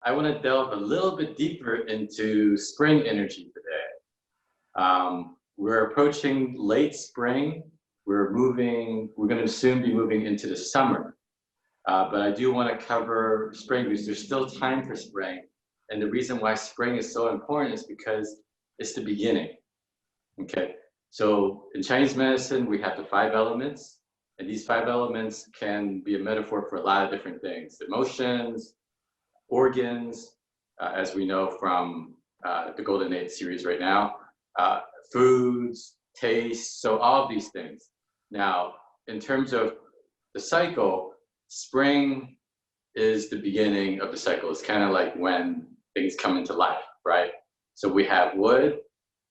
I want to delve a little bit deeper into spring energy today. We're approaching late spring. We're going to soon be moving into the summer. But I do want to cover spring because there's still time for spring. And the reason why spring is so important is because it's the beginning. Okay. So in Chinese medicine, we have the 5 elements. And these 5 elements can be a metaphor for a lot of different things: emotions, organs, as we know from the Golden Age series right now, foods, taste, so all of these things. Now, in terms of the cycle, spring is the beginning of the cycle. It's kind of like when things come into life, right? So we have wood,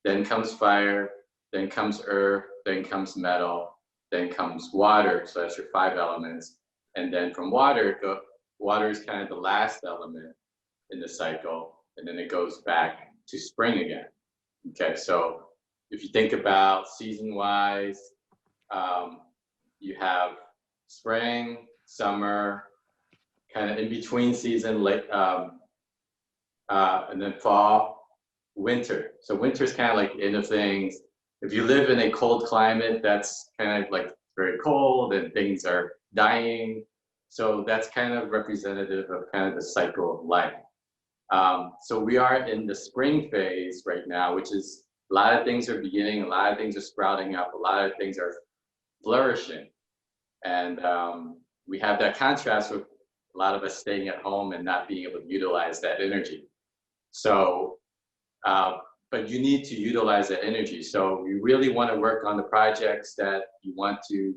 then comes fire, then comes earth, then comes metal, then comes water. So that's your 5 elements. And then from water, water is kind of the last element in the cycle, and then it goes back to spring again. Okay, so if you think about season-wise, you have spring, summer, kind of in between season, late, and then fall, winter. So winter is kind of like the end of things. If you live in a cold climate, that's kind of like very cold and things are dying. So that's kind of representative of kind of the cycle of life. So we are in the spring phase right now, which is a lot of things are beginning, a lot of things are sprouting up, a lot of things are flourishing. And we have that contrast with a lot of us staying at home and not being able to utilize that energy. So, but you need to utilize that energy. So you really want to work on the projects that you want to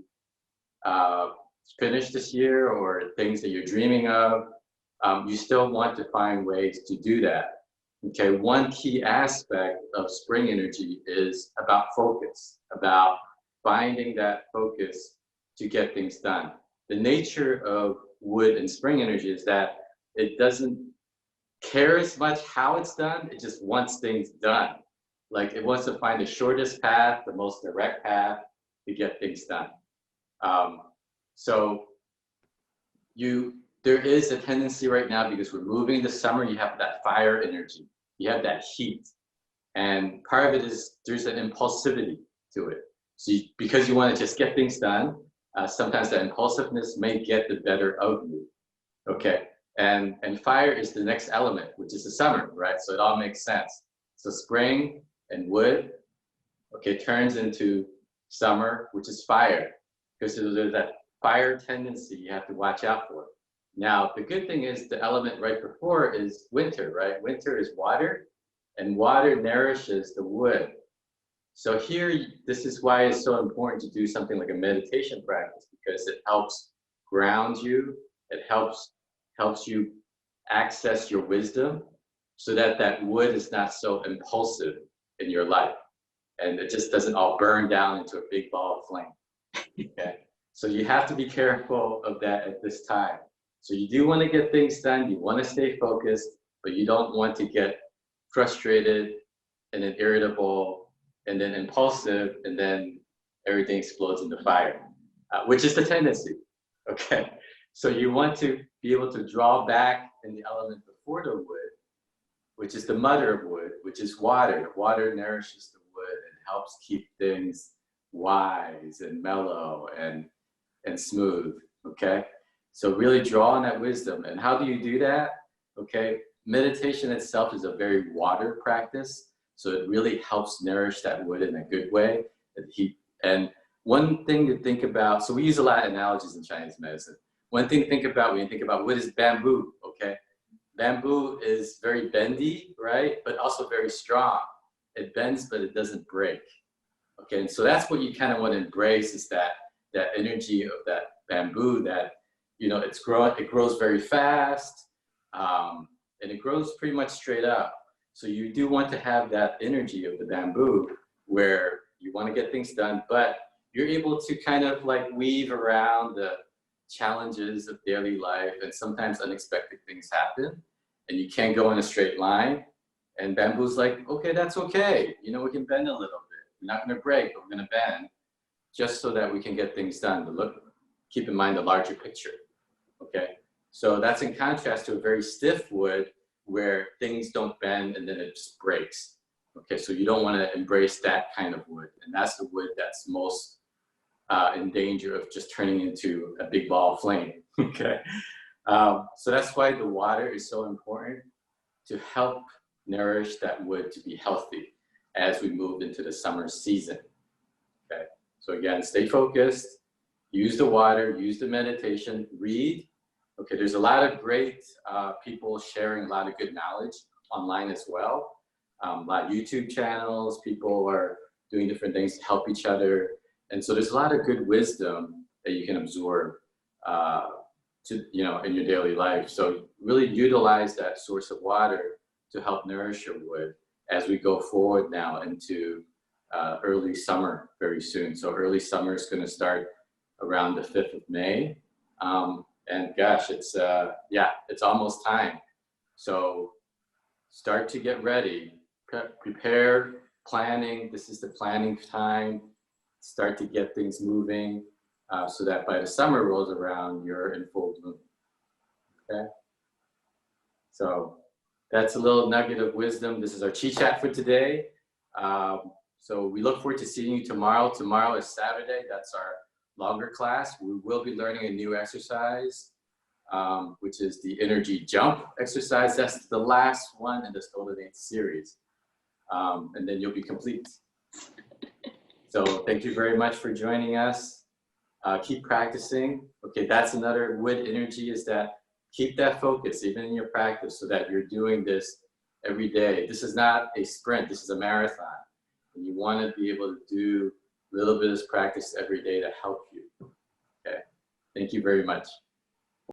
finish this year, or things that you're dreaming of. You still want to find ways to do that. Okay, one key aspect of spring energy is about focus, about finding that focus to get things done. The nature of wood and spring energy is that it doesn't care as much how it's done, it just wants things done. Like it wants to find the shortest path, the most direct path to get things done. So there is a tendency right now, because we're moving into summer, you have that fire energy, you have that heat. And part of it is there's an impulsivity to it. So because you want to just get things done, sometimes that impulsiveness may get the better of you. Okay, and fire is the next element, which is the summer, right? So it all makes sense. So spring and wood, okay, turns into summer, which is fire, because there's that fire tendency you have to watch out for. Now, the good thing is the element right before is winter, right? Winter is water, and water nourishes the wood. So here, this is why it's so important to do something like a meditation practice, because it helps ground you, it helps you access your wisdom, so that that wood is not so impulsive in your life, and it just doesn't all burn down into a big ball of flame. Okay? So you have to be careful of that at this time. So you do want to get things done, you want to stay focused, but you don't want to get frustrated and then irritable and then impulsive, and then everything explodes into fire, which is the tendency. Okay, so you want to be able to draw back in the element before the wood, which is the mother of wood, which is water. Water nourishes the wood and helps keep things wise and mellow and smooth. Okay, so really draw on that wisdom. And how do you do that? Okay, meditation itself is a very water practice, so it really helps nourish that wood in a good way. And one thing to think about, so we use a lot of analogies in Chinese medicine. One thing to think about when you think about wood is bamboo. Okay, bamboo is very bendy, right? But also very strong. It bends, but it doesn't break. Okay, and so that's what you kind of want to embrace, is that energy of that bamboo, that, you know, it grows very fast, and it grows pretty much straight up. So you do want to have that energy of the bamboo, where you want to get things done, but you're able to kind of like weave around the challenges of daily life, and sometimes unexpected things happen and you can't go in a straight line. And bamboo's like, okay, that's okay. You know, we can bend a little bit. We're not going to break, but we're going to bend, just so that we can get things done. But keep in mind the larger picture. Okay, so that's in contrast to a very stiff wood, where things don't bend and then it just breaks. Okay, so you don't want to embrace that kind of wood, and that's the wood that's most in danger of just turning into a big ball of flame. Okay, so that's why the water is so important to help nourish that wood to be healthy as we move into the summer season. Okay, so again, stay focused, use the water, use the meditation, read. Okay, there's a lot of great people sharing a lot of good knowledge online as well. A lot of YouTube channels, people are doing different things to help each other. And so there's a lot of good wisdom that you can absorb in your daily life. So really utilize that source of water to help nourish your wood as we go forward now into early summer very soon. So early summer is going to start around the 5th of May. And gosh, it's almost time. So start to get ready, prepare, planning. This is the planning time. Start to get things moving so that by the summer rolls around, you're in full bloom. Okay. So that's a little nugget of wisdom. This is our Chi Chat for today. So we look forward to seeing you tomorrow. Tomorrow is Saturday. That's our longer class. We will be learning a new exercise, which is the energy jump exercise. That's the last one in this Golden Age series. And then you'll be complete. So thank you very much for joining us. Keep practicing. Okay, that's another wood energy, is that keep that focus even in your practice so that you're doing this every day. This is not a sprint, this is a marathon. And you want to be able to do a little bit of practice every day to help you. Okay, thank you very much.